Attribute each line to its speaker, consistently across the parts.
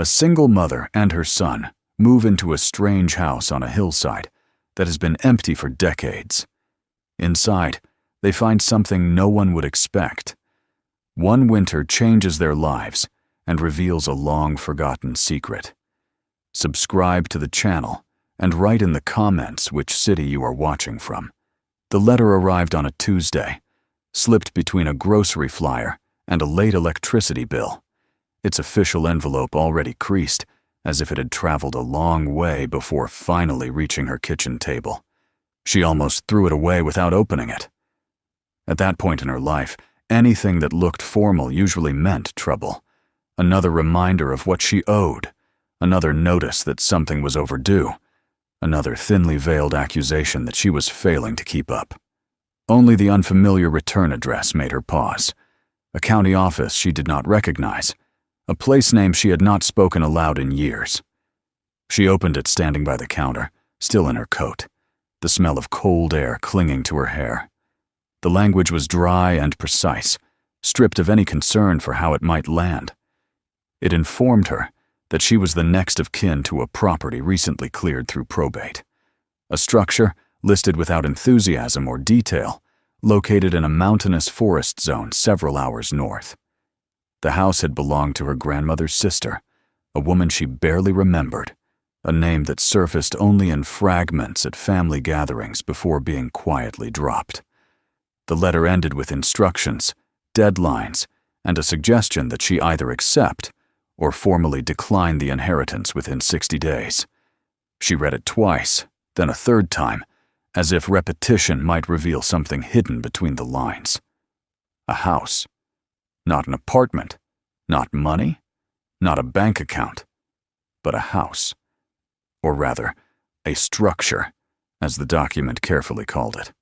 Speaker 1: A single mother and her son move into a strange house on a hillside that has been empty for decades. Inside, they find something no one would expect. One winter changes their lives and reveals a long-forgotten secret. Subscribe to the channel and write in the comments which city you are watching from. The letter arrived on a Tuesday, slipped between a grocery flyer and a late electricity bill. Its official envelope already creased, as if it had traveled a long way before finally reaching her kitchen table. She almost threw it away without opening it. At that point in her life, anything that looked formal usually meant trouble. Another reminder of what she owed, another notice that something was overdue, another thinly veiled accusation that she was failing to keep up. Only the unfamiliar return address made her pause. A county office she did not recognize, a place name she had not spoken aloud in years. She opened it standing by the counter, still in her coat, the smell of cold air clinging to her hair. The language was dry and precise, stripped of any concern for how it might land. It informed her that she was the next of kin to a property recently cleared through probate. A structure, listed without enthusiasm or detail, located in a mountainous forest zone several hours north. The house had belonged to her grandmother's sister, a woman she barely remembered, a name that surfaced only in fragments at family gatherings before being quietly dropped. The letter ended with instructions, deadlines, and a suggestion that she either accept or formally decline the inheritance within 60 days. She read it twice, then a third time, as if repetition might reveal something hidden between the lines. A house. Not an apartment, not money, not a bank account, but a house. Or rather, a structure, as the document carefully called it.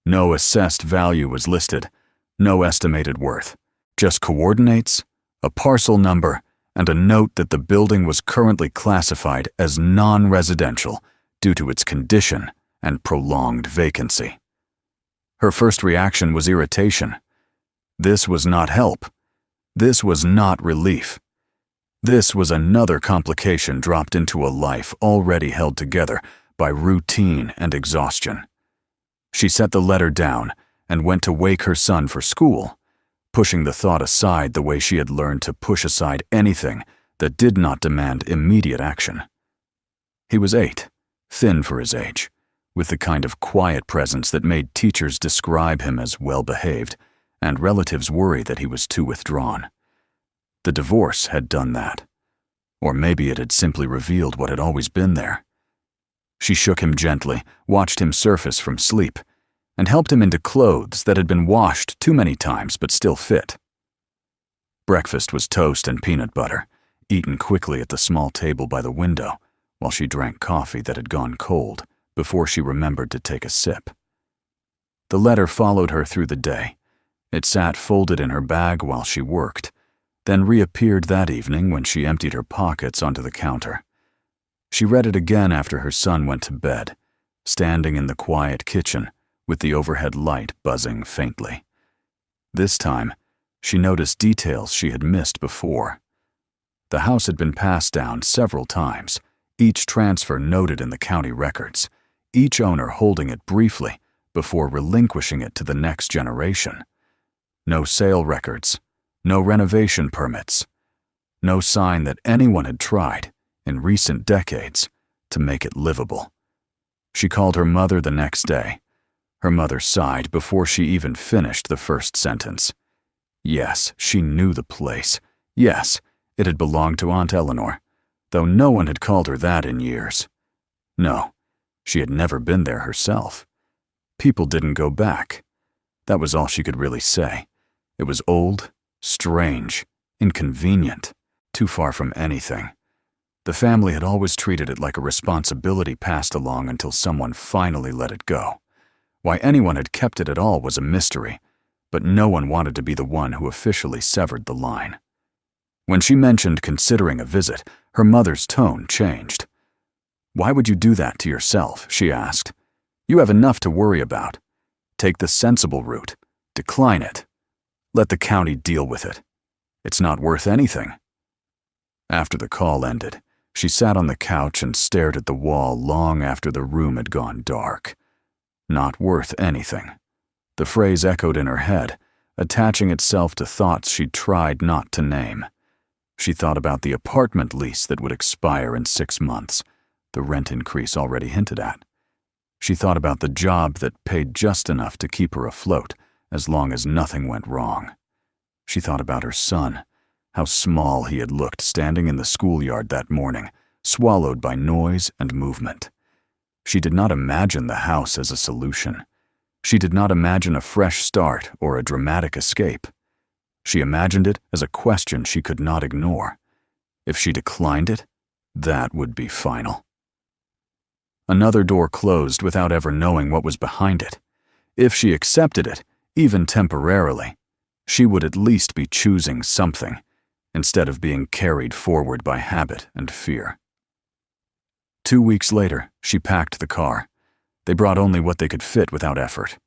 Speaker 1: No assessed value was listed, no estimated worth, just coordinates, a parcel number, and a note that the building was currently classified as non-residential due to its condition and prolonged vacancy. Her first reaction was irritation. This was not help. This was not relief. This was another complication dropped into a life already held together by routine and exhaustion. She set the letter down and went to wake her son for school, pushing the thought aside the way she had learned to push aside anything that did not demand immediate action. He was 8, thin for his age, with the kind of quiet presence that made teachers describe him as well-behaved, and relatives worry that he was too withdrawn. The divorce had done that. Or maybe it had simply revealed what had always been there. She shook him gently, watched him surface from sleep, and helped him into clothes that had been washed too many times but still fit. Breakfast was toast and peanut butter, eaten quickly at the small table by the window, while she drank coffee that had gone cold before she remembered to take a sip. The letter followed her through the day. It sat folded in her bag while she worked, then reappeared that evening when she emptied her pockets onto the counter. She read it again after her son went to bed, standing in the quiet kitchen with the overhead light buzzing faintly. This time, she noticed details she had missed before. The house had been passed down several times, each transfer noted in the county records, each owner holding it briefly before relinquishing it to the next generation. No sale records, no renovation permits, no sign that anyone had tried, in recent decades, to make it livable. She called her mother the next day. Her mother sighed before she even finished the first sentence. Yes, she knew the place. Yes, it had belonged to Aunt Eleanor, though no one had called her that in years. No, she had never been there herself. People didn't go back. That was all she could really say. It was old, strange, inconvenient, too far from anything. The family had always treated it like a responsibility passed along until someone finally let it go. Why anyone had kept it at all was a mystery, but no one wanted to be the one who officially severed the line. When she mentioned considering a visit, her mother's tone changed. "Why would you do that to yourself?" she asked. "You have enough to worry about. Take the sensible route. Decline it. Let the county deal with it. It's not worth anything." After the call ended, she sat on the couch and stared at the wall long after the room had gone dark. Not worth anything. The phrase echoed in her head, attaching itself to thoughts she'd tried not to name. She thought about the apartment lease that would expire in 6 months, the rent increase already hinted at. She thought about the job that paid just enough to keep her afloat as long as nothing went wrong. She thought about her son, how small he had looked standing in the schoolyard that morning, swallowed by noise and movement. She did not imagine the house as a solution. She did not imagine a fresh start or a dramatic escape. She imagined it as a question she could not ignore. If she declined it, that would be final. Another door closed without ever knowing what was behind it. If she accepted it, even temporarily, she would at least be choosing something, instead of being carried forward by habit and fear. 2 weeks later, she packed the car. They brought only what they could fit without effort.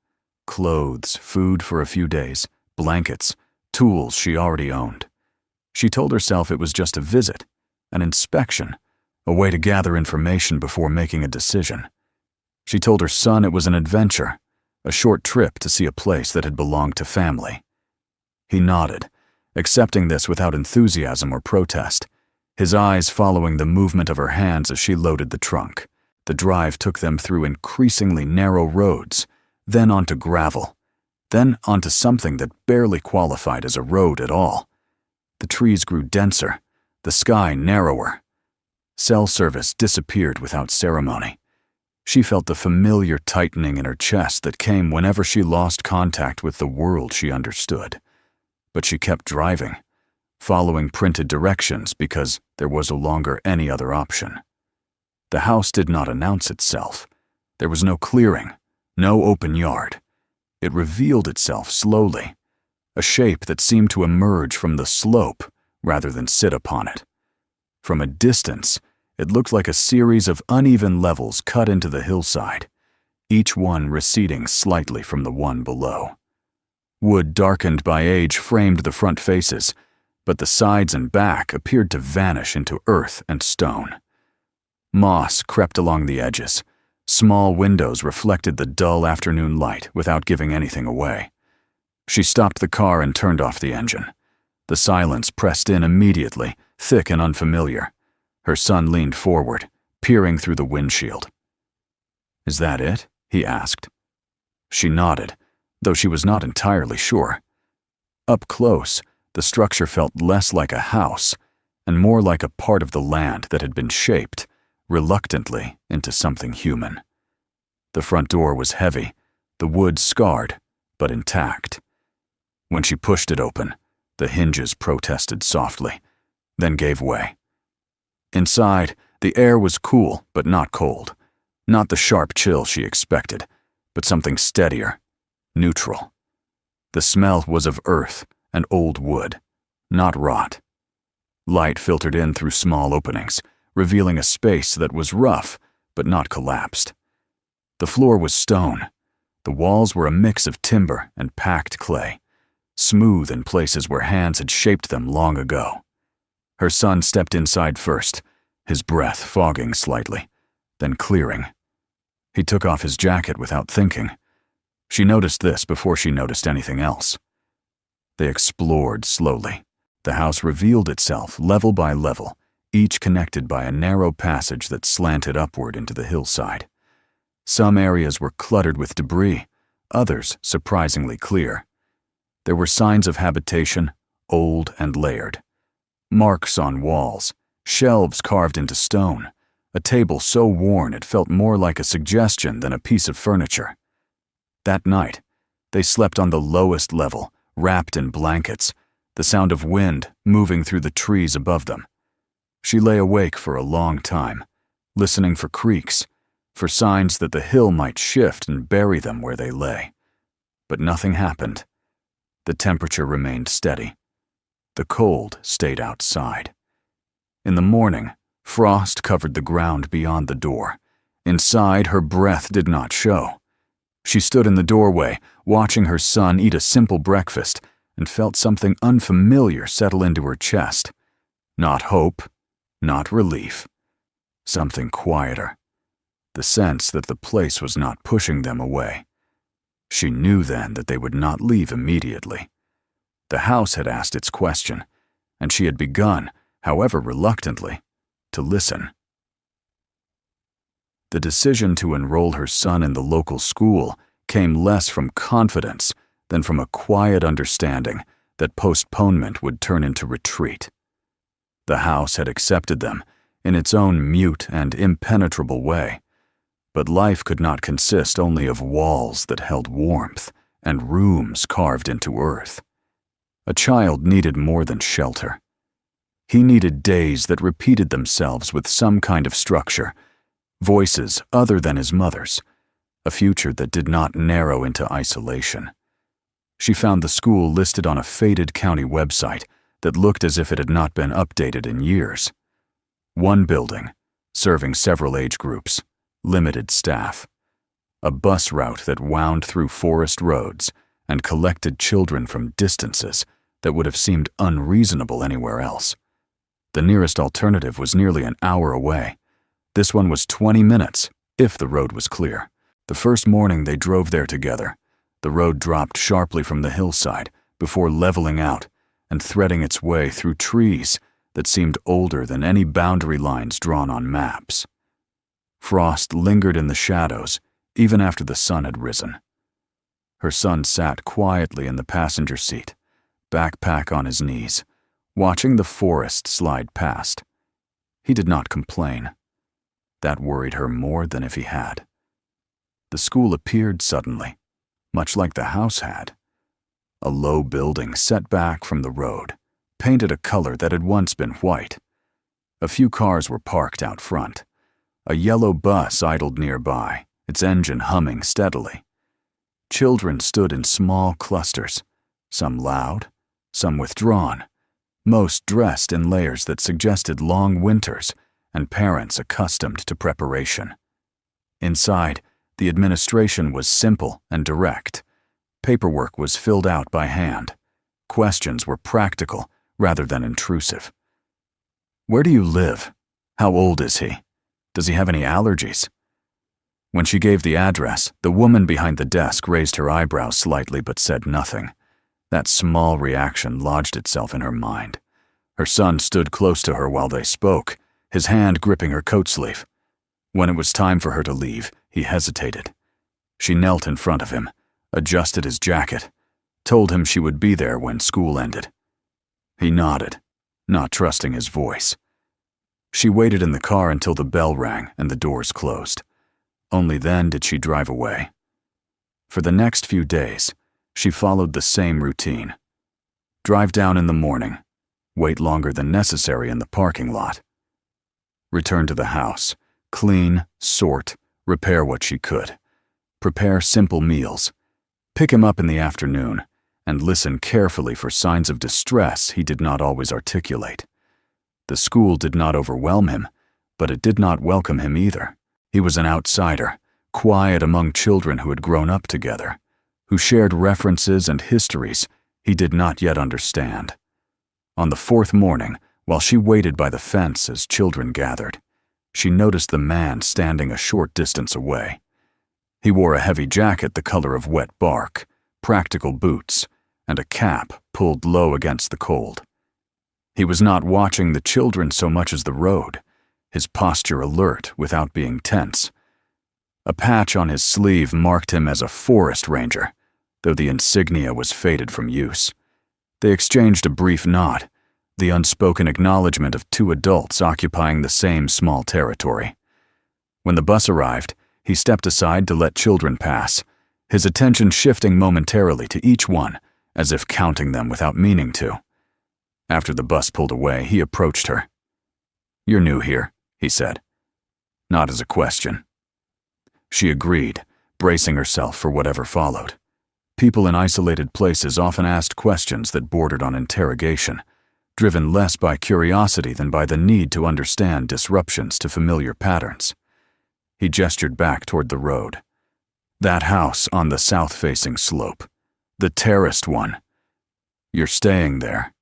Speaker 1: Clothes, food for a few days, blankets, tools she already owned. She told herself it was just a visit, an inspection, a way to gather information before making a decision. She told her son it was an adventure, a short trip to see a place that had belonged to family. He nodded, accepting this without enthusiasm or protest, his eyes following the movement of her hands as she loaded the trunk. The drive took them through increasingly narrow roads, then onto gravel, then onto something that barely qualified as a road at all. The trees grew denser, the sky narrower. Cell service disappeared without ceremony. She felt the familiar tightening in her chest that came whenever she lost contact with the world she understood. But she kept driving, following printed directions because there was no longer any other option. The house did not announce itself. There was no clearing, no open yard. It revealed itself slowly, a shape that seemed to emerge from the slope rather than sit upon it. From a distance, it looked like a series of uneven levels cut into the hillside, each one receding slightly from the one below. Wood darkened by age framed the front faces, but the sides and back appeared to vanish into earth and stone. Moss crept along the edges. Small windows reflected the dull afternoon light without giving anything away. She stopped the car and turned off the engine. The silence pressed in immediately, thick and unfamiliar. Her son leaned forward, peering through the windshield. "Is that it?" he asked. She nodded, though she was not entirely sure. Up close, the structure felt less like a house and more like a part of the land that had been shaped, reluctantly, into something human. The front door was heavy, the wood scarred, but intact. When she pushed it open, the hinges protested softly, then gave way. Inside, the air was cool but not cold, not the sharp chill she expected, but something steadier, neutral. The smell was of earth and old wood, not rot. Light filtered in through small openings, revealing a space that was rough but not collapsed. The floor was stone. The walls were a mix of timber and packed clay, smooth in places where hands had shaped them long ago. Her son stepped inside first, his breath fogging slightly, then clearing. He took off his jacket without thinking. She noticed this before she noticed anything else. They explored slowly. The house revealed itself level by level, each connected by a narrow passage that slanted upward into the hillside. Some areas were cluttered with debris, others surprisingly clear. There were signs of habitation, old and layered. Marks on walls, shelves carved into stone, a table so worn it felt more like a suggestion than a piece of furniture. That night, they slept on the lowest level, wrapped in blankets, the sound of wind moving through the trees above them. She lay awake for a long time, listening for creaks, for signs that the hill might shift and bury them where they lay. But nothing happened. The temperature remained steady. The cold stayed outside. In the morning, frost covered the ground beyond the door. Inside, her breath did not show. She stood in the doorway, watching her son eat a simple breakfast, and felt something unfamiliar settle into her chest. Not hope, not relief. Something quieter. The sense that the place was not pushing them away. She knew then that they would not leave immediately. The house had asked its question, and she had begun, however reluctantly, to listen. The decision to enroll her son in the local school came less from confidence than from a quiet understanding that postponement would turn into retreat. The house had accepted them in its own mute and impenetrable way, but life could not consist only of walls that held warmth and rooms carved into earth. A child needed more than shelter. He needed days that repeated themselves with some kind of structure, voices other than his mother's, a future that did not narrow into isolation. She found the school listed on a faded county website that looked as if it had not been updated in years. One building, serving several age groups, limited staff. A bus route that wound through forest roads and collected children from distances that would have seemed unreasonable anywhere else. The nearest alternative was nearly an hour away. This one was 20 minutes, if the road was clear. The first morning they drove there together, the road dropped sharply from the hillside before leveling out and threading its way through trees that seemed older than any boundary lines drawn on maps. Frost lingered in the shadows even after the sun had risen. Her son sat quietly in the passenger seat, backpack on his knees, watching the forest slide past. He did not complain. That worried her more than if he had. The school appeared suddenly, much like the house had. A low building set back from the road, painted a color that had once been white. A few cars were parked out front. A yellow bus idled nearby, its engine humming steadily. Children stood in small clusters, some loud, some withdrawn, most dressed in layers that suggested long winters and parents accustomed to preparation. Inside, the administration was simple and direct. Paperwork was filled out by hand. Questions were practical rather than intrusive. Where do you live? How old is he? Does he have any allergies? When she gave the address, the woman behind the desk raised her eyebrows slightly but said nothing. That small reaction lodged itself in her mind. Her son stood close to her while they spoke, his hand gripping her coat sleeve. When it was time for her to leave, he hesitated. She knelt in front of him, adjusted his jacket, told him she would be there when school ended. He nodded, not trusting his voice. She waited in the car until the bell rang and the doors closed. Only then did she drive away. For the next few days, she followed the same routine. Drive down in the morning, wait longer than necessary in the parking lot. Return to the house, clean, sort, repair what she could. Prepare simple meals. Pick him up in the afternoon, and listen carefully for signs of distress he did not always articulate. The school did not overwhelm him, but it did not welcome him either. He was an outsider, quiet among children who had grown up together, who shared references and histories he did not yet understand. On the fourth morning, while she waited by the fence as children gathered, she noticed the man standing a short distance away. He wore a heavy jacket the color of wet bark, practical boots, and a cap pulled low against the cold. He was not watching the children so much as the road, his posture alert without being tense. A patch on his sleeve marked him as a forest ranger, though the insignia was faded from use. They exchanged a brief nod, the unspoken acknowledgement of two adults occupying the same small territory. When the bus arrived, he stepped aside to let children pass, his attention shifting momentarily to each one, as if counting them without meaning to. After the bus pulled away, he approached her. "You're new here," he said, not as a question. She agreed, bracing herself for whatever followed. People in isolated places often asked questions that bordered on interrogation, driven less by curiosity than by the need to understand disruptions to familiar patterns. He gestured back toward the road. "That house on the south-facing slope. The terraced one. You're staying there."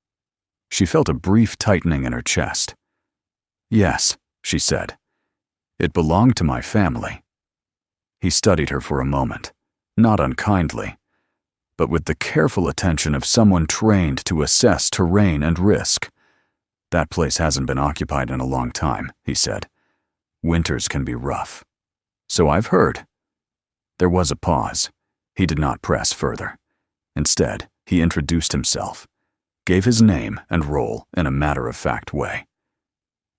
Speaker 1: She felt a brief tightening in her chest. "Yes," she said. "It belonged to my family." He studied her for a moment, not unkindly, but with the careful attention of someone trained to assess terrain and risk. "That place hasn't been occupied in a long time," he said. "Winters can be rough." "So I've heard." There was a pause. He did not press further. Instead, he introduced himself, gave his name and role in a matter-of-fact way.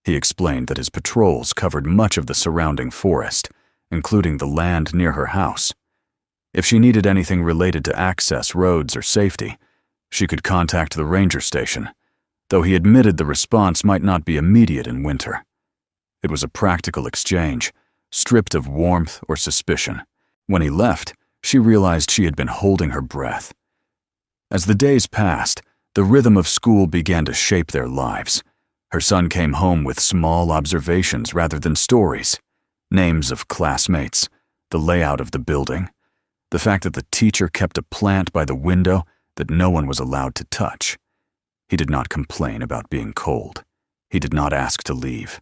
Speaker 1: He explained that his patrols covered much of the surrounding forest, including the land near her house. If she needed anything related to access, roads, or safety, she could contact the ranger station, though he admitted the response might not be immediate in winter. It was a practical exchange, stripped of warmth or suspicion. When he left, she realized she had been holding her breath. As the days passed, the rhythm of school began to shape their lives. Her son came home with small observations rather than stories. Names of classmates, the layout of the building, the fact that the teacher kept a plant by the window that no one was allowed to touch. He did not complain about being cold. He did not ask to leave.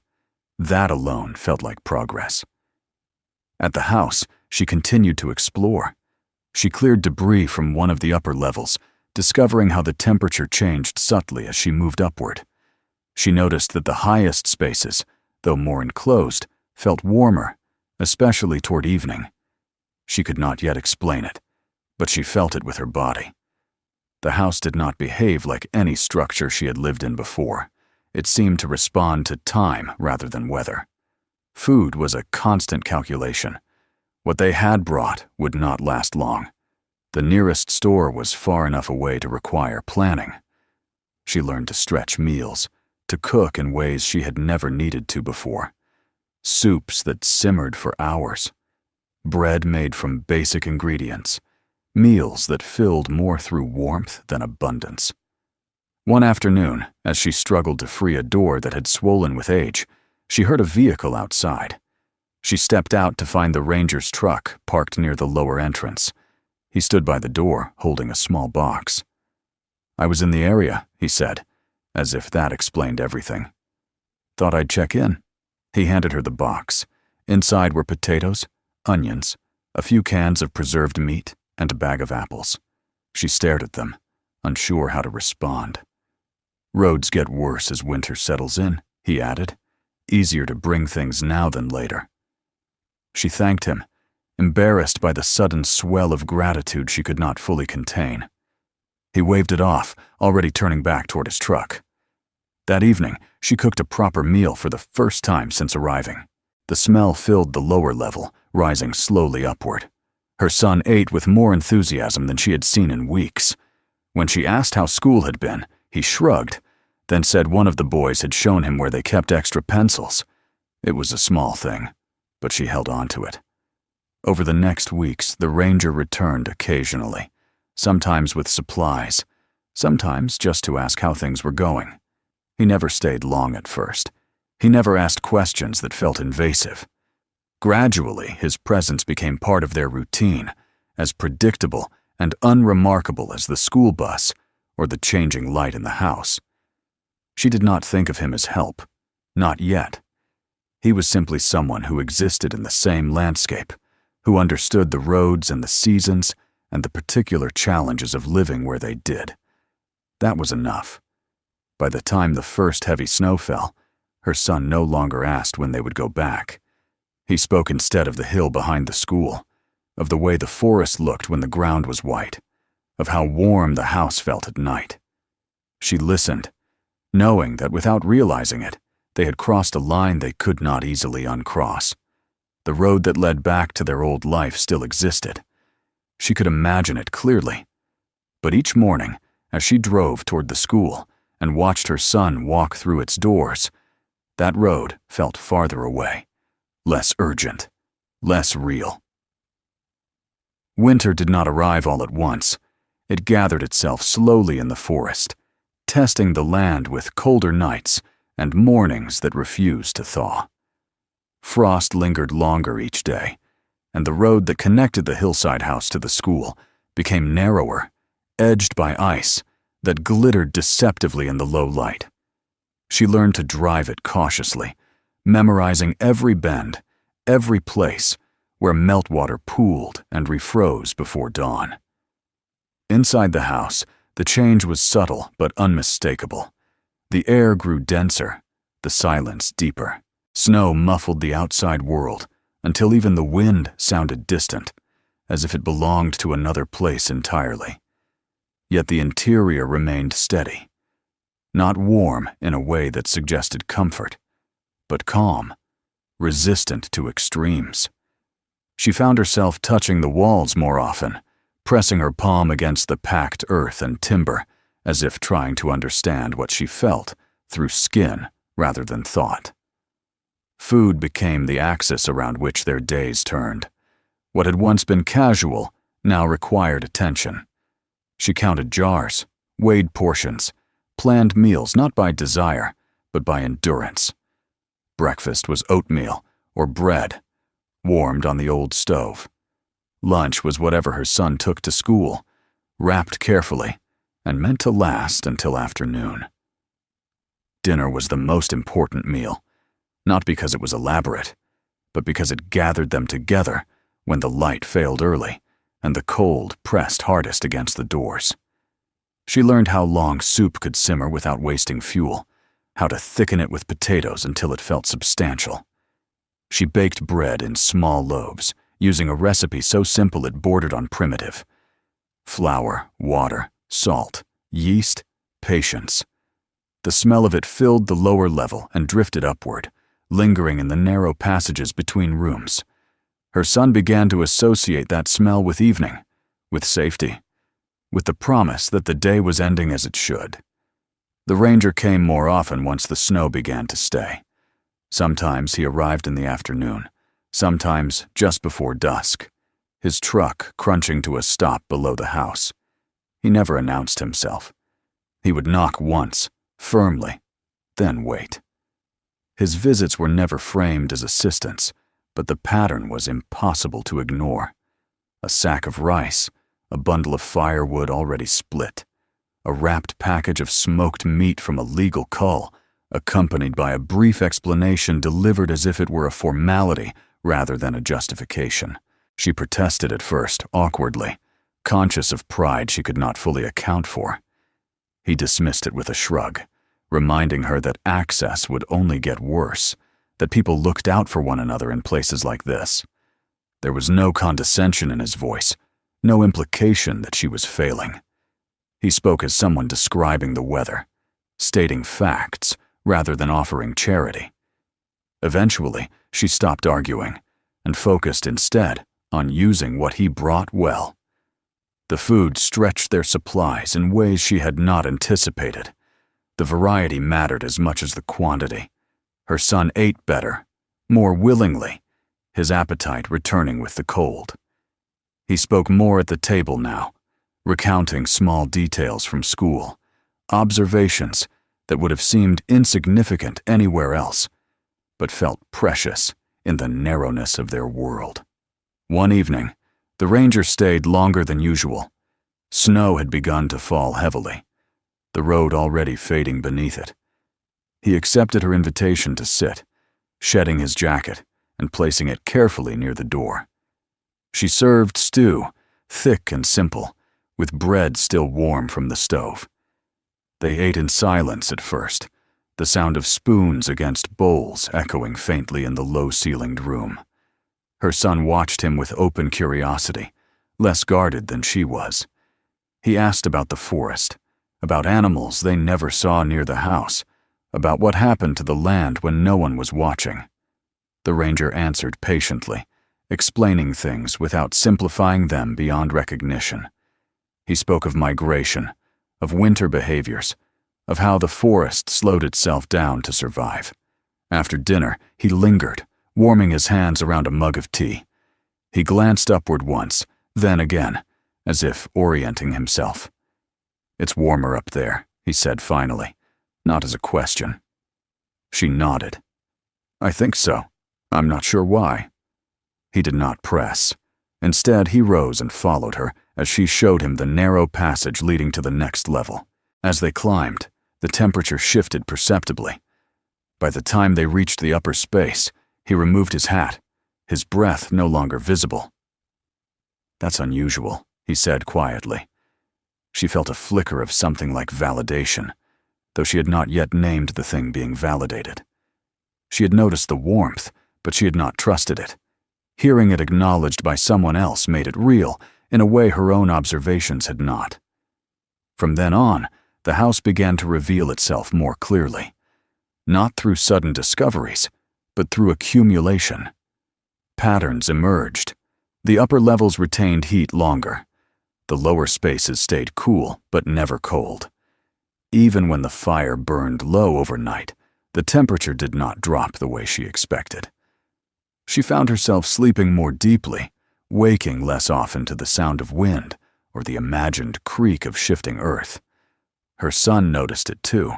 Speaker 1: That alone felt like progress. At the house, she continued to explore. She cleared debris from one of the upper levels, discovering how the temperature changed subtly as she moved upward. She noticed that the highest spaces, though more enclosed, felt warmer, especially toward evening. She could not yet explain it, but she felt it with her body. The house did not behave like any structure she had lived in before. It seemed to respond to time rather than weather. Food was a constant calculation. What they had brought would not last long. The nearest store was far enough away to require planning. She learned to stretch meals, to cook in ways she had never needed to before. Soups that simmered for hours. Bread made from basic ingredients. Meals that filled more through warmth than abundance. One afternoon, as she struggled to free a door that had swollen with age, she heard a vehicle outside. She stepped out to find the ranger's truck parked near the lower entrance. He stood by the door, holding a small box. "I was in the area," he said, as if that explained everything. "Thought I'd check in." He handed her the box. Inside were potatoes, onions, a few cans of preserved meat, and a bag of apples. She stared at them, unsure how to respond. "Roads get worse as winter settles in," he added. "Easier to bring things now than later." She thanked him, embarrassed by the sudden swell of gratitude she could not fully contain. He waved it off, already turning back toward his truck. That evening, she cooked a proper meal for the first time since arriving. The smell filled the lower level, rising slowly upward. Her son ate with more enthusiasm than she had seen in weeks. When she asked how school had been, he shrugged, then said one of the boys had shown him where they kept extra pencils. It was a small thing, but she held on to it. Over the next weeks, the ranger returned occasionally, sometimes with supplies, sometimes just to ask how things were going. He never stayed long at first. He never asked questions that felt invasive. Gradually, his presence became part of their routine, as predictable and unremarkable as the school bus or the changing light in the house. She did not think of him as help, not yet. He was simply someone who existed in the same landscape, who understood the roads and the seasons and the particular challenges of living where they did. That was enough. By the time the first heavy snow fell, her son no longer asked when they would go back. He spoke instead of the hill behind the school, of the way the forest looked when the ground was white, of how warm the house felt at night. She listened, knowing that without realizing it, they had crossed a line they could not easily uncross. The road that led back to their old life still existed. She could imagine it clearly. But each morning, as she drove toward the school and watched her son walk through its doors, that road felt farther away, less urgent, less real. Winter did not arrive all at once. It gathered itself slowly in the forest, testing the land with colder nights and mornings that refused to thaw. Frost lingered longer each day, and the road that connected the Hillside house to the school became narrower, edged by ice that glittered deceptively in the low light. She learned to drive it cautiously, memorizing every bend, every place where meltwater pooled and refroze before dawn. Inside the house, the change was subtle but unmistakable. The air grew denser, the silence deeper. Snow muffled the outside world until even the wind sounded distant, as if it belonged to another place entirely. Yet the interior remained steady, not warm in a way that suggested comfort, but calm, resistant to extremes. She found herself touching the walls more often, pressing her palm against the packed earth and timber, as if trying to understand what she felt through skin rather than thought. Food became the axis around which their days turned. What had once been casual now required attention. She counted jars, weighed portions, planned meals not by desire, but by endurance. Breakfast was oatmeal or bread, warmed on the old stove. Lunch was whatever her son took to school, wrapped carefully, and meant to last until afternoon. Dinner was the most important meal, not because it was elaborate, but because it gathered them together when the light failed early and the cold pressed hardest against the doors. She learned how long soup could simmer without wasting fuel, how to thicken it with potatoes until it felt substantial. She baked bread in small loaves, using a recipe so simple it bordered on primitive. Flour, water, salt, yeast, patience. The smell of it filled the lower level and drifted upward, lingering in the narrow passages between rooms. Her son began to associate that smell with evening, with safety, with the promise that the day was ending as it should. The ranger came more often once the snow began to stay. Sometimes he arrived in the afternoon, sometimes just before dusk, his truck crunching to a stop below the house. He never announced himself. He would knock once, firmly, then wait. His visits were never framed as assistance, but the pattern was impossible to ignore. A sack of rice, a bundle of firewood already split, a wrapped package of smoked meat from a legal cull, accompanied by a brief explanation delivered as if it were a formality rather than a justification. She protested at first, awkwardly, conscious of pride she could not fully account for. He dismissed it with a shrug, reminding her that access would only get worse, that people looked out for one another in places like this. There was no condescension in his voice, no implication that she was failing. He spoke as someone describing the weather, stating facts rather than offering charity. Eventually, she stopped arguing and focused instead on using what he brought well. The food stretched their supplies in ways she had not anticipated. The variety mattered as much as the quantity. Her son ate better, more willingly, his appetite returning with the cold. He spoke more at the table now, recounting small details from school, observations that would have seemed insignificant anywhere else, but felt precious in the narrowness of their world. One evening, the ranger stayed longer than usual. Snow had begun to fall heavily, the road already fading beneath it. He accepted her invitation to sit, shedding his jacket and placing it carefully near the door. She served stew, thick and simple, with bread still warm from the stove. They ate in silence at first, the sound of spoons against bowls echoing faintly in the low-ceilinged room. Her son watched him with open curiosity, less guarded than she was. He asked about the forest, about animals they never saw near the house, about what happened to the land when no one was watching. The ranger answered patiently, explaining things without simplifying them beyond recognition. He spoke of migration, of winter behaviors, of how the forest slowed itself down to survive. After dinner, he lingered, warming his hands around a mug of tea. He glanced upward once, then again, as if orienting himself. "It's warmer up there," he said finally, not as a question. She nodded. "I think so. I'm not sure why." He did not press. Instead, he rose and followed her as she showed him the narrow passage leading to the next level. As they climbed, the temperature shifted perceptibly. By the time they reached the upper space, he removed his hat, his breath no longer visible. "That's unusual," he said quietly. She felt a flicker of something like validation, though she had not yet named the thing being validated. She had noticed the warmth, but she had not trusted it. Hearing it acknowledged by someone else made it real, in a way her own observations had not. From then on, the house began to reveal itself more clearly, not through sudden discoveries, but through accumulation. Patterns emerged. The upper levels retained heat longer. The lower spaces stayed cool, but never cold. Even when the fire burned low overnight, the temperature did not drop the way she expected. She found herself sleeping more deeply, waking less often to the sound of wind or the imagined creak of shifting earth. Her son noticed it too.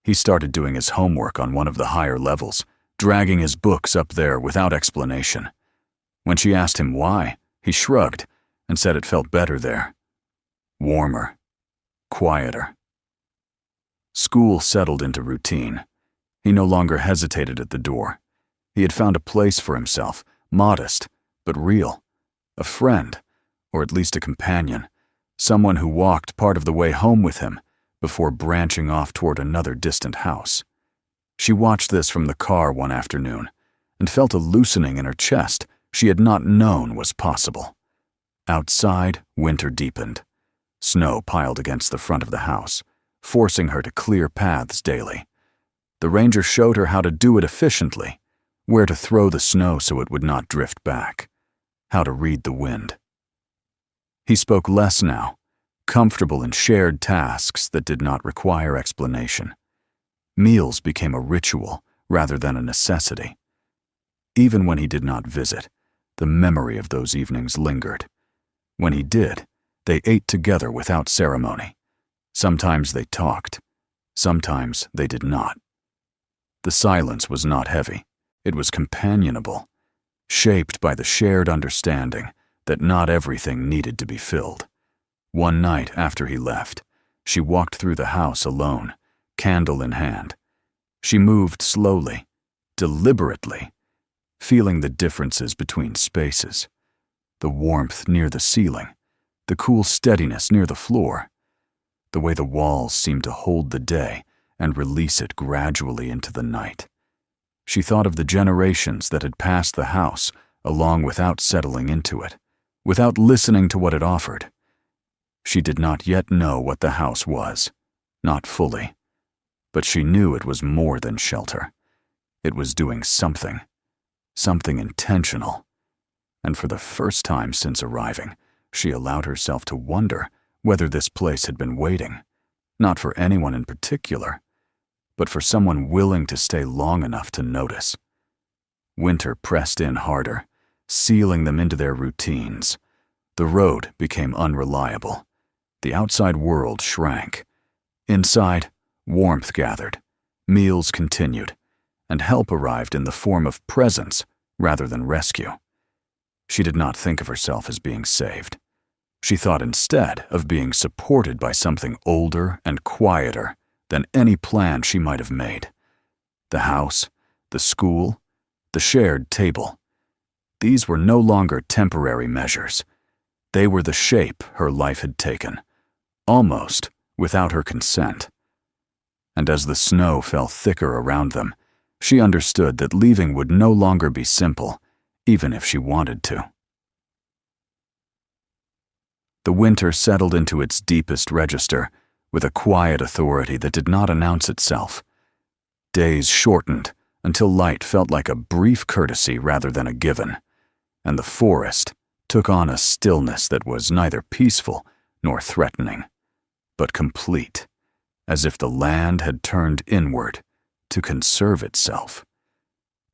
Speaker 1: He started doing his homework on one of the higher levels, dragging his books up there without explanation. When she asked him why, he shrugged and said it felt better there. Warmer. Quieter. School settled into routine. He no longer hesitated at the door. He had found a place for himself, modest, but real. A friend, or at least a companion, someone who walked part of the way home with him before branching off toward another distant house. She watched this from the car one afternoon and felt a loosening in her chest she had not known was possible. Outside, winter deepened. Snow piled against the front of the house, forcing her to clear paths daily. The ranger showed her how to do it efficiently, where to throw the snow so it would not drift back, how to read the wind. He spoke less now, comfortable in shared tasks that did not require explanation. Meals became a ritual rather than a necessity. Even when he did not visit, the memory of those evenings lingered. When he did, they ate together without ceremony. Sometimes they talked. Sometimes they did not. The silence was not heavy. It was companionable, shaped by the shared understanding that not everything needed to be filled. One night after he left, she walked through the house alone, candle in hand. She moved slowly, deliberately, feeling the differences between spaces, the warmth near the ceiling, the cool steadiness near the floor, the way the walls seemed to hold the day and release it gradually into the night. She thought of the generations that had passed the house along without settling into it, without listening to what it offered. She did not yet know what the house was, not fully, but she knew it was more than shelter. It was doing something intentional. And for the first time since arriving, she allowed herself to wonder whether this place had been waiting, not for anyone in particular, but for someone willing to stay long enough to notice. Winter pressed in harder, sealing them into their routines. The road became unreliable. The outside world shrank. Inside, warmth gathered, meals continued, and help arrived in the form of presence rather than rescue. She did not think of herself as being saved. She thought instead of being supported by something older and quieter than any plan she might have made. The house, the school, the shared table. These were no longer temporary measures. They were the shape her life had taken, almost without her consent. And as the snow fell thicker around them, she understood that leaving would no longer be simple, even if she wanted to. The winter settled into its deepest register, with a quiet authority that did not announce itself. Days shortened until light felt like a brief courtesy rather than a given, and the forest took on a stillness that was neither peaceful nor threatening, but complete, as if the land had turned inward to conserve itself.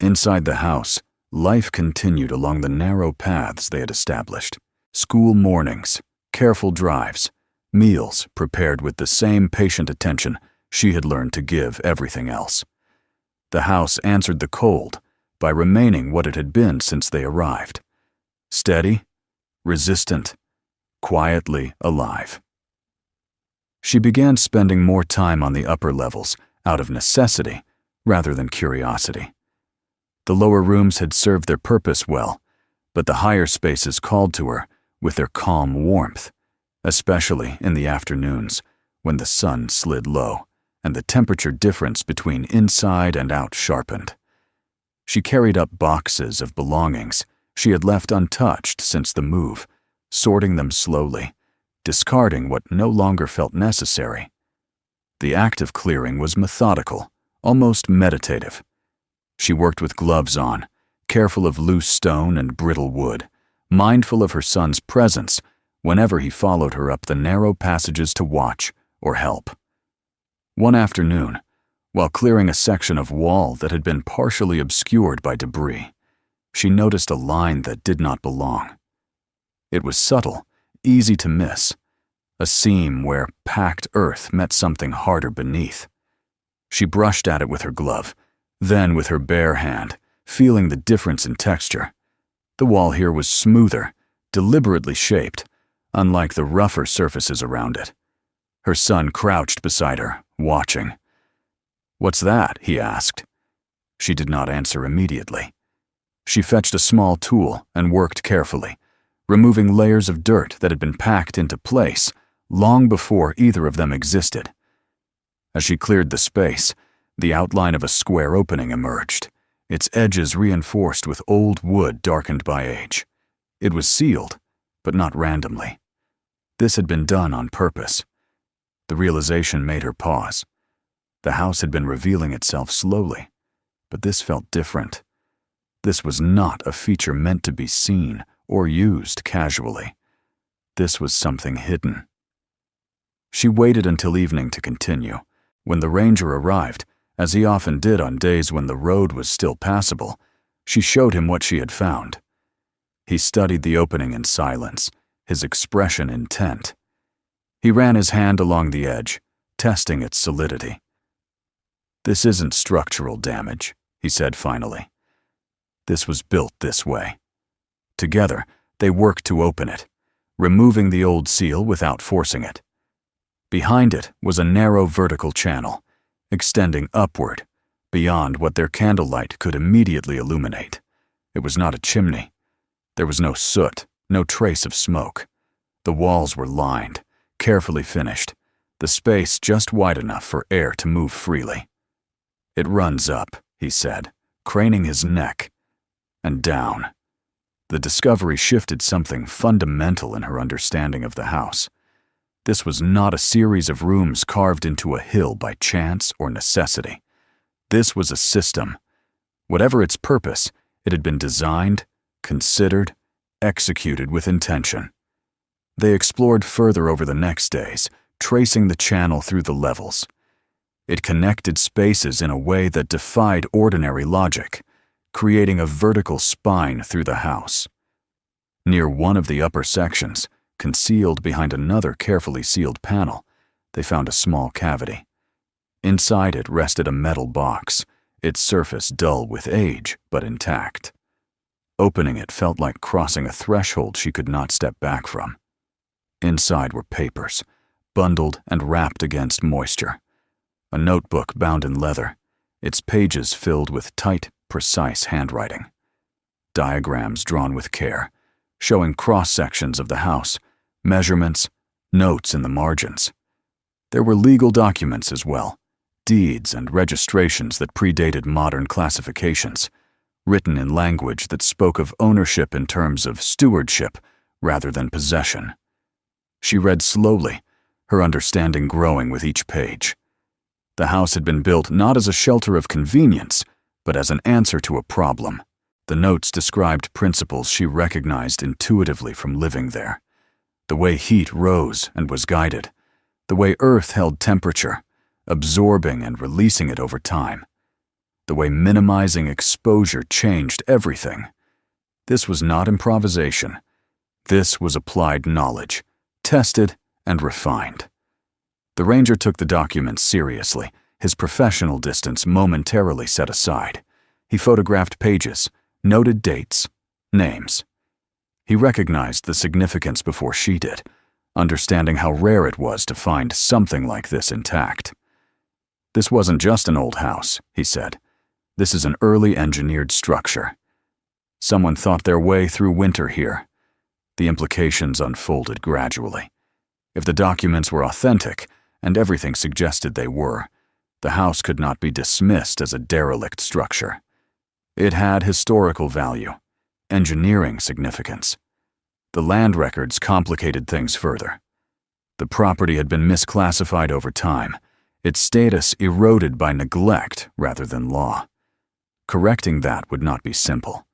Speaker 1: Inside the house, life continued along the narrow paths they had established. School mornings, careful drives, meals prepared with the same patient attention she had learned to give everything else. The house answered the cold by remaining what it had been since they arrived. Steady, resistant, quietly alive. She began spending more time on the upper levels out of necessity rather than curiosity. The lower rooms had served their purpose well, but the higher spaces called to her with their calm warmth, especially in the afternoons when the sun slid low and the temperature difference between inside and out sharpened. She carried up boxes of belongings she had left untouched since the move, sorting them slowly, discarding what no longer felt necessary. The act of clearing was methodical, almost meditative. She worked with gloves on, careful of loose stone and brittle wood, mindful of her son's presence whenever he followed her up the narrow passages to watch or help. One afternoon, while clearing a section of wall that had been partially obscured by debris, she noticed a line that did not belong. It was subtle, easy to miss, a seam where packed earth met something harder beneath. She brushed at it with her glove, then with her bare hand, feeling the difference in texture. The wall here was smoother, deliberately shaped, unlike the rougher surfaces around it. Her son crouched beside her, watching. "What's that?" he asked. She did not answer immediately. She fetched a small tool and worked carefully, removing layers of dirt that had been packed into place long before either of them existed. As she cleared the space, the outline of a square opening emerged, its edges reinforced with old wood darkened by age. It was sealed, but not randomly. This had been done on purpose. The realization made her pause. The house had been revealing itself slowly, but this felt different. This was not a feature meant to be seen or used casually. This was something hidden. She waited until evening to continue. When the ranger arrived, as he often did on days when the road was still passable, she showed him what she had found. He studied the opening in silence, his expression intent. He ran his hand along the edge, testing its solidity. "This isn't structural damage," he said finally. "This was built this way." Together, they worked to open it, removing the old seal without forcing it. Behind it was a narrow vertical channel, extending upward, beyond what their candlelight could immediately illuminate. It was not a chimney. There was no soot, no trace of smoke. The walls were lined, carefully finished, the space just wide enough for air to move freely. "It runs up," he said, craning his neck, and down. The discovery shifted something fundamental in her understanding of the house. This was not a series of rooms carved into a hill by chance or necessity. This was a system. Whatever its purpose, it had been designed, considered, executed with intention. They explored further over the next days, tracing the channel through the levels. It connected spaces in a way that defied ordinary logic, creating a vertical spine through the house. Near one of the upper sections, concealed behind another carefully sealed panel, they found a small cavity. Inside it rested a metal box, its surface dull with age but intact. Opening it felt like crossing a threshold she could not step back from. Inside were papers, bundled and wrapped against moisture. A notebook bound in leather, its pages filled with tight, precise handwriting. Diagrams drawn with care, showing cross-sections of the house, measurements, notes in the margins. There were legal documents as well, deeds and registrations that predated modern classifications, written in language that spoke of ownership in terms of stewardship rather than possession. She read slowly, her understanding growing with each page. The house had been built not as a shelter of convenience, but as an answer to a problem. The notes described principles she recognized intuitively from living there. The way heat rose and was guided, the way earth held temperature, absorbing and releasing it over time, the way minimizing exposure changed everything. This was not improvisation. This was applied knowledge, tested and refined. The ranger took the documents seriously, his professional distance momentarily set aside. He photographed pages, noted dates, names. He recognized the significance before she did, understanding how rare it was to find something like this intact. "This wasn't just an old house," he said. "This is an early engineered structure. Someone thought their way through winter here." The implications unfolded gradually. If the documents were authentic, and everything suggested they were, the house could not be dismissed as a derelict structure. It had historical value, engineering significance. The land records complicated things further. The property had been misclassified over time, its status eroded by neglect rather than law. Correcting that would not be simple.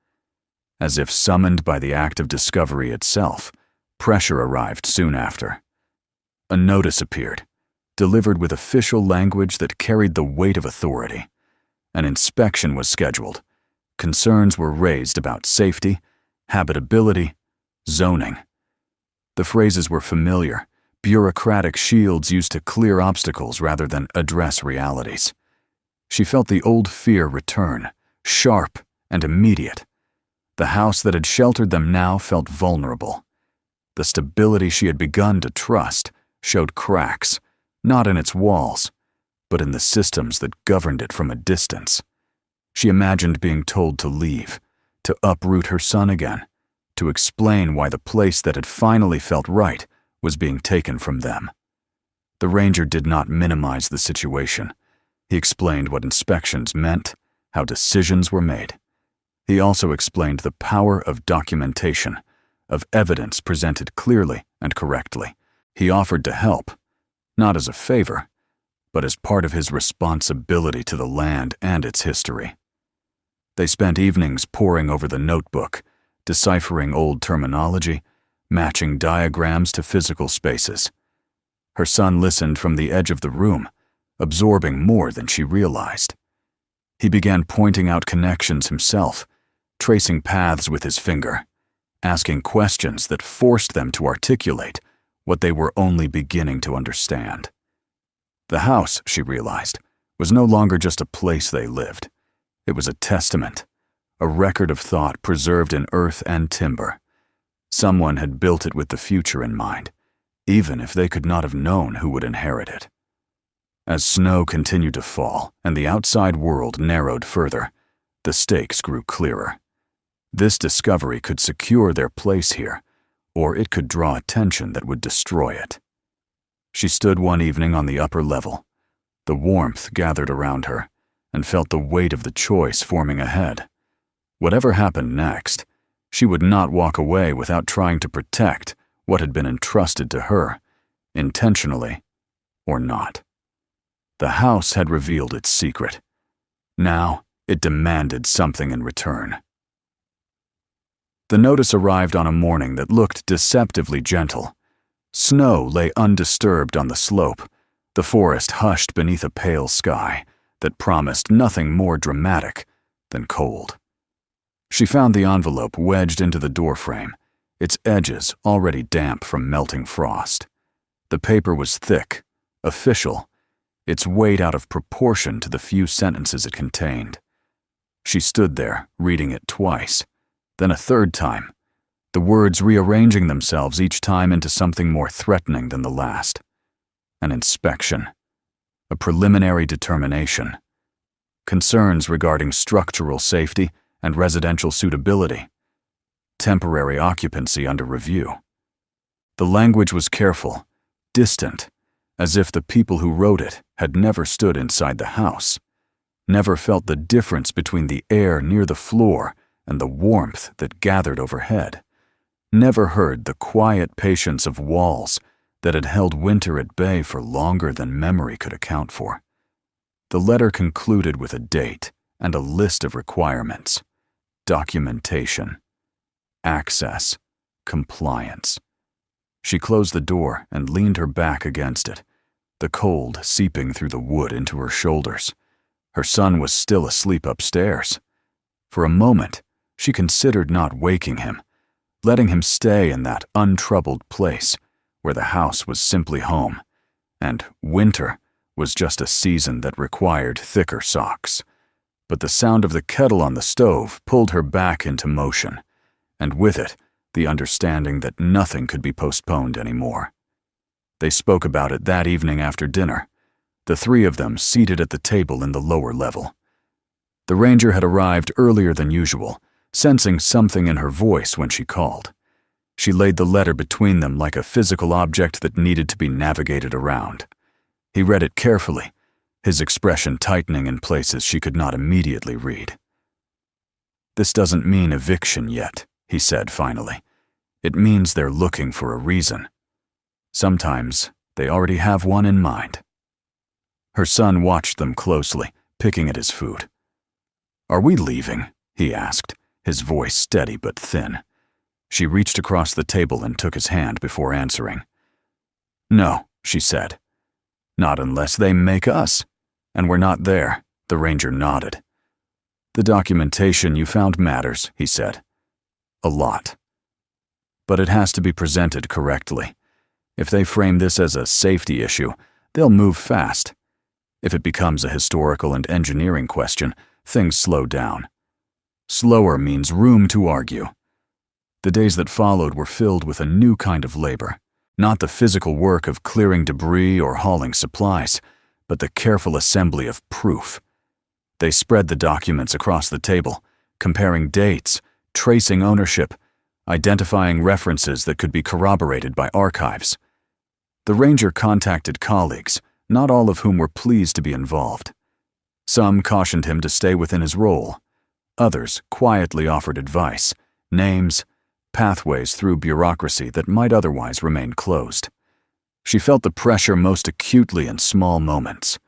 Speaker 1: As if summoned by the act of discovery itself, pressure arrived soon after. A notice appeared, delivered with official language that carried the weight of authority. An inspection was scheduled. Concerns were raised about safety, habitability, zoning. The phrases were familiar, bureaucratic shields used to clear obstacles rather than address realities. She felt the old fear return, sharp and immediate. The house that had sheltered them now felt vulnerable. The stability she had begun to trust showed cracks, not in its walls, but in the systems that governed it from a distance. She imagined being told to leave, to uproot her son again, to explain why the place that had finally felt right was being taken from them. The ranger did not minimize the situation. He explained what inspections meant, how decisions were made. He also explained the power of documentation, of evidence presented clearly and correctly. He offered to help, not as a favor, but as part of his responsibility to the land and its history. They spent evenings poring over the notebook, deciphering old terminology, matching diagrams to physical spaces. Her son listened from the edge of the room, absorbing more than she realized. He began pointing out connections himself, tracing paths with his finger, asking questions that forced them to articulate what they were only beginning to understand. The house, she realized, was no longer just a place they lived. It was a testament, a record of thought preserved in earth and timber. Someone had built it with the future in mind, even if they could not have known who would inherit it. As snow continued to fall and the outside world narrowed further, the stakes grew clearer. This discovery could secure their place here, or it could draw attention that would destroy it. She stood one evening on the upper level. The warmth gathered around her, and felt the weight of the choice forming ahead. Whatever happened next, she would not walk away without trying to protect what had been entrusted to her, intentionally or not. The house had revealed its secret. Now it demanded something in return. The notice arrived on a morning that looked deceptively gentle. Snow lay undisturbed on the slope, the forest hushed beneath a pale sky that promised nothing more dramatic than cold. She found the envelope wedged into the doorframe, its edges already damp from melting frost. The paper was thick, official, its weight out of proportion to the few sentences it contained. She stood there, reading it twice, then a third time, the words rearranging themselves each time into something more threatening than the last. An inspection, a preliminary determination, concerns regarding structural safety and residential suitability, temporary occupancy under review. The language was careful, distant, as if the people who wrote it had never stood inside the house, never felt the difference between the air near the floor and the warmth that gathered overhead, never heard the quiet patience of walls that had held winter at bay for longer than memory could account for. The letter concluded with a date and a list of requirements: documentation, access, compliance. She closed the door and leaned her back against it, the cold seeping through the wood into her shoulders. Her son was still asleep upstairs. For a moment, she considered not waking him, letting him stay in that untroubled place where the house was simply home, and winter was just a season that required thicker socks. But the sound of the kettle on the stove pulled her back into motion, and with it, the understanding that nothing could be postponed anymore. They spoke about it that evening after dinner, the three of them seated at the table in the lower level. The ranger had arrived earlier than usual, sensing something in her voice when she called. She laid the letter between them like a physical object that needed to be navigated around. He read it carefully, his expression tightening in places she could not immediately read. "This doesn't mean eviction yet," he said finally. "It means they're looking for a reason. Sometimes they already have one in mind." Her son watched them closely, picking at his food. "Are we leaving?" he asked, his voice steady but thin. She reached across the table and took his hand before answering. "No," she said. "Not unless they make us. And we're not there." The ranger nodded. "The documentation you found matters," he said. "A lot. But it has to be presented correctly. If they frame this as a safety issue, they'll move fast. If it becomes a historical and engineering question, things slow down. Slower means room to argue." The days that followed were filled with a new kind of labor, not the physical work of clearing debris or hauling supplies, but the careful assembly of proof. They spread the documents across the table, comparing dates, tracing ownership, identifying references that could be corroborated by archives. The ranger contacted colleagues, not all of whom were pleased to be involved. Some cautioned him to stay within his role. Others quietly offered advice, names, pathways through bureaucracy that might otherwise remain closed. She felt the pressure most acutely in small moments,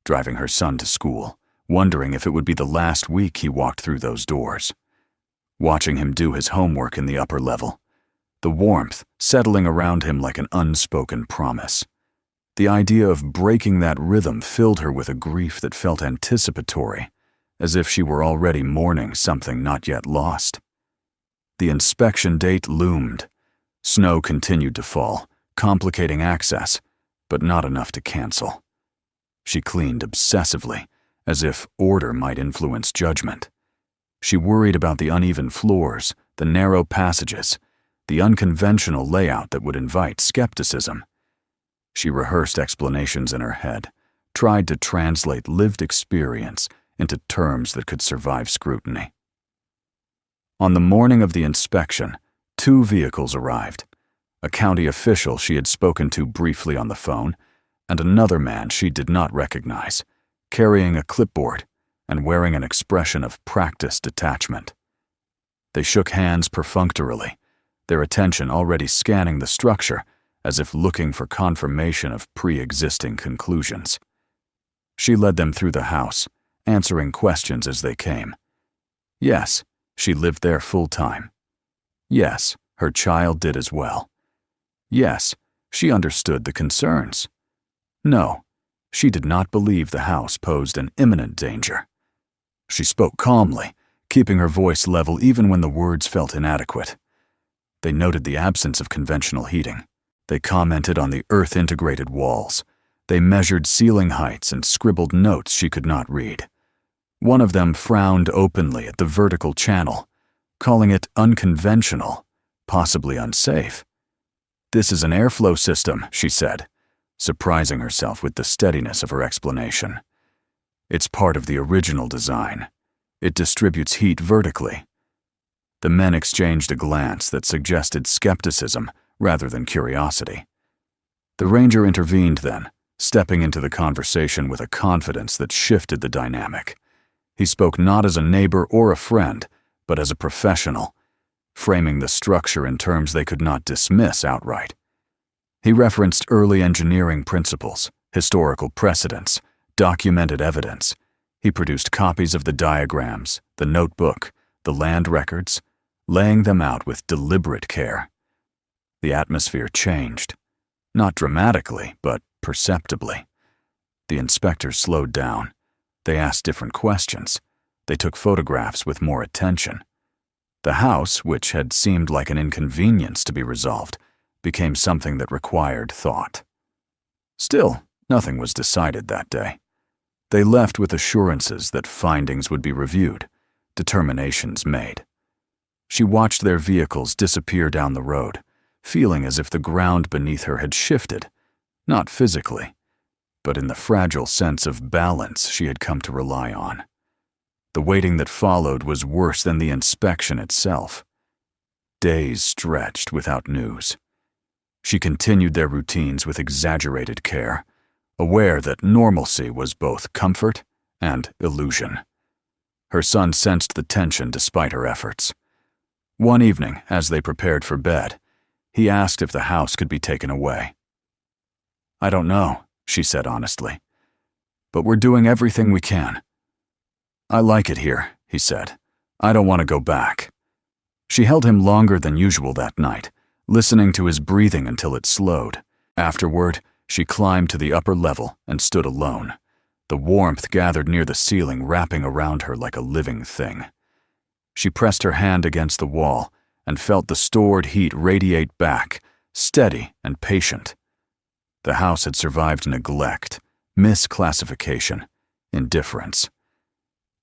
Speaker 1: driving her son to school, wondering if it would be the last week he walked through those doors. Watching him do his homework in the upper level, the warmth settling around him like an unspoken promise. The idea of breaking that rhythm filled her with a grief that felt anticipatory, as if she were already mourning something not yet lost. The inspection date loomed. Snow continued to fall, complicating access, but not enough to cancel. She cleaned obsessively, as if order might influence judgment. She worried about the uneven floors, the narrow passages, the unconventional layout that would invite skepticism. She rehearsed explanations in her head, tried to translate lived experience into terms that could survive scrutiny. On the morning of the inspection, 2 vehicles arrived. A county official she had spoken to briefly on the phone, and another man she did not recognize, carrying a clipboard and wearing an expression of practiced detachment. They shook hands perfunctorily, their attention already scanning the structure as if looking for confirmation of pre-existing conclusions. She led them through the house, answering questions as they came. Yes, she lived there full-time. Yes, her child did as well. Yes, she understood the concerns. No, she did not believe the house posed an imminent danger. She spoke calmly, keeping her voice level even when the words felt inadequate. They noted the absence of conventional heating. They commented on the earth-integrated walls. They measured ceiling heights and scribbled notes she could not read. One of them frowned openly at the vertical channel, calling it unconventional, possibly unsafe. "This is an airflow system," she said, surprising herself with the steadiness of her explanation. "It's part of the original design. It distributes heat vertically." The men exchanged a glance that suggested skepticism rather than curiosity. The ranger intervened then, stepping into the conversation with a confidence that shifted the dynamic. He spoke not as a neighbor or a friend, but as a professional, framing the structure in terms they could not dismiss outright. He referenced early engineering principles, historical precedents, documented evidence. He produced copies of the diagrams, the notebook, the land records, laying them out with deliberate care. The atmosphere changed, not dramatically, but perceptibly. The inspectors slowed down. They asked different questions. They took photographs with more attention. The house, which had seemed like an inconvenience to be resolved, became something that required thought. Still, nothing was decided that day. They left with assurances that findings would be reviewed, determinations made. She watched their vehicles disappear down the road, feeling as if the ground beneath her had shifted, not physically, but in the fragile sense of balance she had come to rely on. The waiting that followed was worse than the inspection itself. Days stretched without news. She continued their routines with exaggerated care, aware that normalcy was both comfort and illusion. Her son sensed the tension despite her efforts. One evening, as they prepared for bed, he asked if the house could be taken away. "I don't know," she said honestly, "but we're doing everything we can." "I like it here," he said. "I don't want to go back." She held him longer than usual that night, listening to his breathing until it slowed. Afterward, she climbed to the upper level and stood alone. The warmth gathered near the ceiling, wrapping around her like a living thing. She pressed her hand against the wall and felt the stored heat radiate back, steady and patient. The house had survived neglect, misclassification, indifference.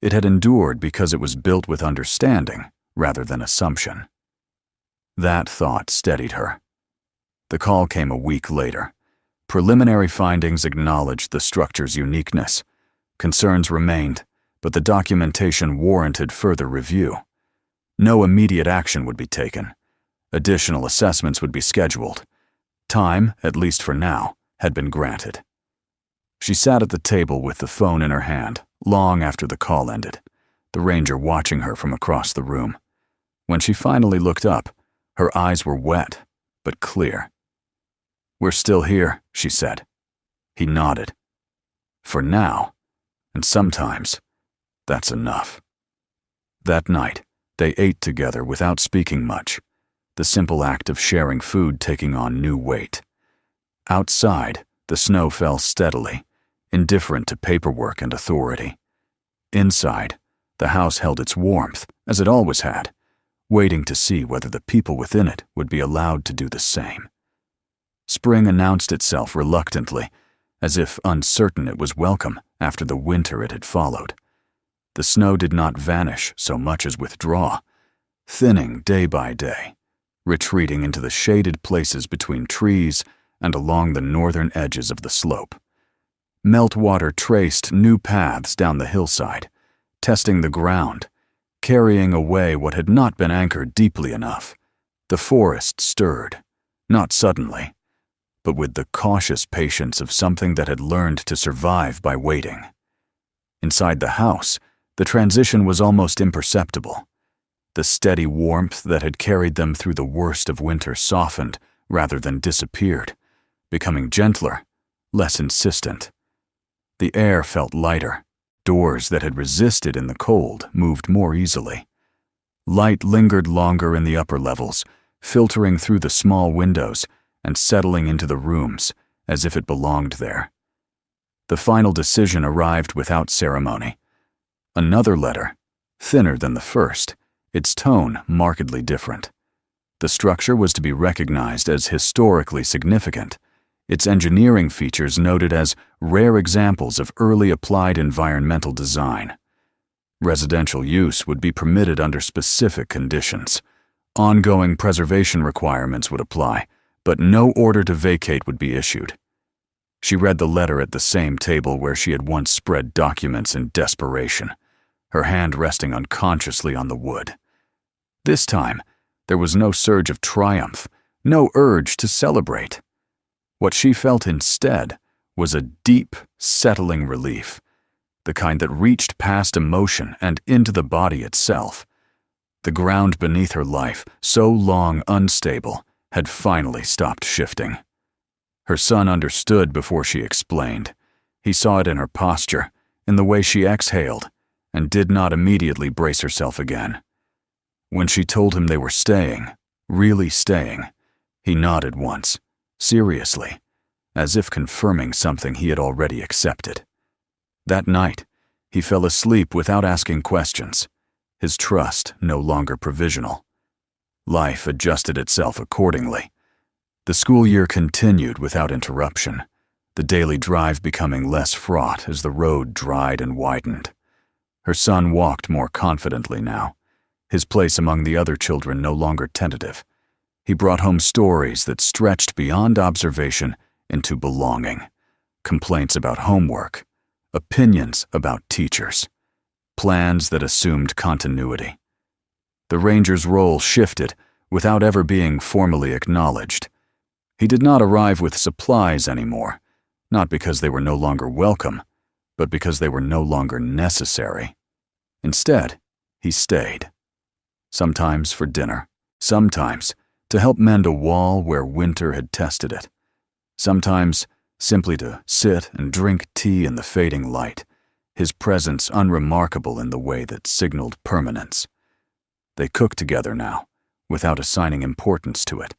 Speaker 1: It had endured because it was built with understanding rather than assumption. That thought steadied her. The call came a week later. Preliminary findings acknowledged the structure's uniqueness. Concerns remained, but the documentation warranted further review. No immediate action would be taken. Additional assessments would be scheduled. Time, at least for now, had been granted. She sat at the table with the phone in her hand, long after the call ended, the ranger watching her from across the room. When she finally looked up, her eyes were wet, but clear. "We're still here," she said. He nodded. "For now, and sometimes, that's enough." That night, they ate together without speaking much, the simple act of sharing food taking on new weight. Outside, the snow fell steadily, indifferent to paperwork and authority. Inside, the house held its warmth, as it always had, waiting to see whether the people within it would be allowed to do the same. Spring announced itself reluctantly, as if uncertain it was welcome after the winter it had followed. The snow did not vanish so much as withdraw, thinning day by day, retreating into the shaded places between trees and along the northern edges of the slope. Meltwater traced new paths down the hillside, testing the ground, carrying away what had not been anchored deeply enough. The forest stirred, not suddenly, but with the cautious patience of something that had learned to survive by waiting. Inside the house, the transition was almost imperceptible. The steady warmth that had carried them through the worst of winter softened rather than disappeared, becoming gentler, less insistent. The air felt lighter. Doors that had resisted in the cold moved more easily. Light lingered longer in the upper levels, filtering through the small windows and settling into the rooms as if it belonged there. The final decision arrived without ceremony. Another letter, thinner than the first, its tone markedly different. The structure was to be recognized as historically significant, its engineering features noted as rare examples of early applied environmental design. Residential use would be permitted under specific conditions. Ongoing preservation requirements would apply, but no order to vacate would be issued. She read the letter at the same table where she had once spread documents in desperation, her hand resting unconsciously on the wood. This time, there was no surge of triumph, no urge to celebrate. What she felt instead was a deep, settling relief, the kind that reached past emotion and into the body itself. The ground beneath her life, so long unstable, had finally stopped shifting. Her son understood before she explained. He saw it in her posture, in the way she exhaled, and did not immediately brace herself again. When she told him they were staying, really staying, he nodded once, seriously, as if confirming something he had already accepted. That night, he fell asleep without asking questions, his trust no longer provisional. Life adjusted itself accordingly. The school year continued without interruption, the daily drive becoming less fraught as the road dried and widened. Her son walked more confidently now, his place among the other children no longer tentative. He brought home stories that stretched beyond observation into belonging, complaints about homework, opinions about teachers, plans that assumed continuity. The ranger's role shifted without ever being formally acknowledged. He did not arrive with supplies anymore, not because they were no longer welcome, but because they were no longer necessary. Instead, he stayed. Sometimes for dinner, sometimes to help mend a wall where winter had tested it, sometimes simply to sit and drink tea in the fading light, his presence unremarkable in the way that signaled permanence. They cooked together now, without assigning importance to it.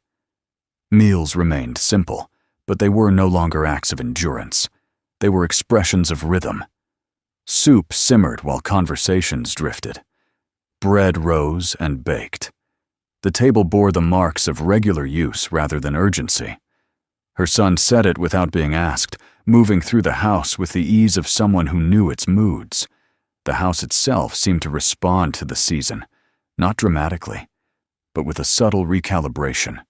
Speaker 1: Meals remained simple, but they were no longer acts of endurance. They were expressions of rhythm. Soup simmered while conversations drifted. Bread rose and baked. The table bore the marks of regular use rather than urgency. Her son said it without being asked, moving through the house with the ease of someone who knew its moods. The house itself seemed to respond to the season, not dramatically, but with a subtle recalibration.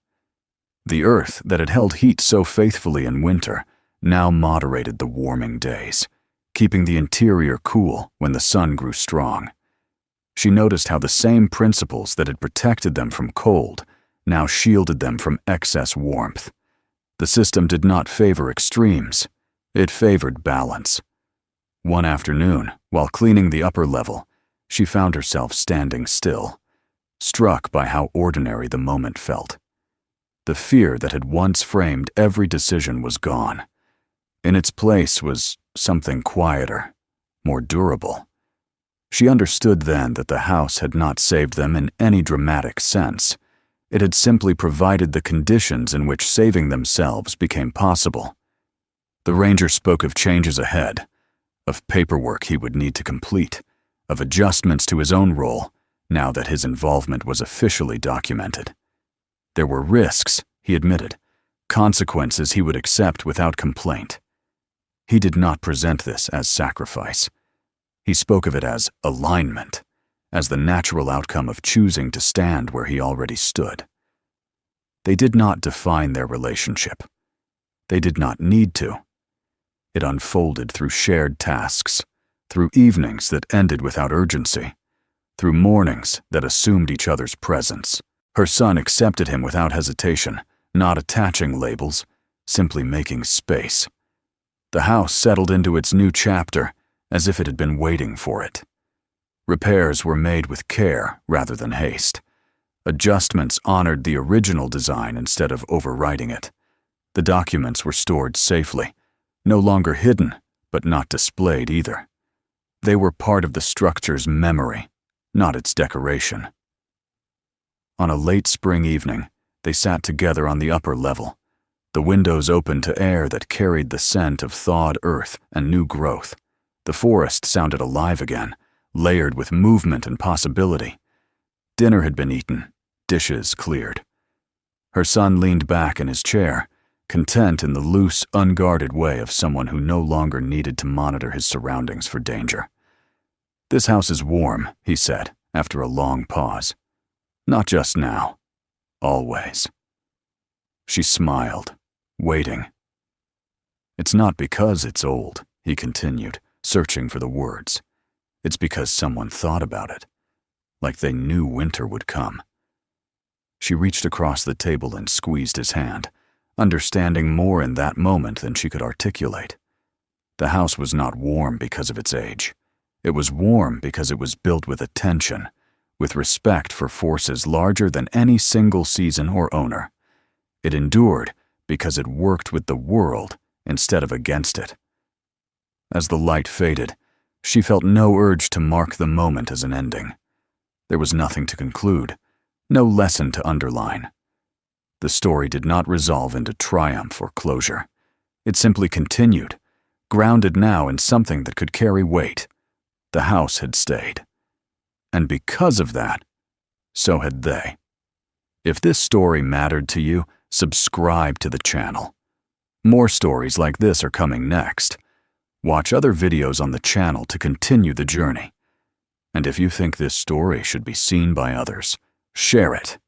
Speaker 1: The earth that had held heat so faithfully in winter now moderated the warming days, keeping the interior cool when the sun grew strong. She noticed how the same principles that had protected them from cold now shielded them from excess warmth. The system did not favor extremes. It favored balance. One afternoon, while cleaning the upper level, she found herself standing still, struck by how ordinary the moment felt. The fear that had once framed every decision was gone. In its place was something quieter, more durable. She understood then that the house had not saved them in any dramatic sense. It had simply provided the conditions in which saving themselves became possible. The ranger spoke of changes ahead, of paperwork he would need to complete, of adjustments to his own role, now that his involvement was officially documented. There were risks, he admitted, consequences he would accept without complaint. He did not present this as sacrifice. He spoke of it as alignment, as the natural outcome of choosing to stand where he already stood. They did not define their relationship. They did not need to. It unfolded through shared tasks, through evenings that ended without urgency, through mornings that assumed each other's presence. Her son accepted him without hesitation, not attaching labels, simply making space. The house settled into its new chapter as if it had been waiting for it. Repairs were made with care rather than haste. Adjustments honored the original design instead of overwriting it. The documents were stored safely, no longer hidden, but not displayed either. They were part of the structure's memory, not its decoration. On a late spring evening, they sat together on the upper level, the windows open to air that carried the scent of thawed earth and new growth. The forest sounded alive again, layered with movement and possibility. Dinner had been eaten, dishes cleared. Her son leaned back in his chair, content in the loose, unguarded way of someone who no longer needed to monitor his surroundings for danger. "This house is warm," he said, after a long pause. "Not just now. Always." She smiled, waiting. "It's not because it's old," he continued, searching for the words. "It's because someone thought about it, like they knew winter would come." She reached across the table and squeezed his hand, understanding more in that moment than she could articulate. The house was not warm because of its age. It was warm because it was built with attention, with respect for forces larger than any single season or owner. It endured because it worked with the world instead of against it. As the light faded, she felt no urge to mark the moment as an ending. There was nothing to conclude, no lesson to underline. The story did not resolve into triumph or closure. It simply continued, grounded now in something that could carry weight. The house had stayed. And because of that, so had they. If this story mattered to you, subscribe to the channel. More stories like this are coming next. Watch other videos on the channel to continue the journey. And if you think this story should be seen by others, share it.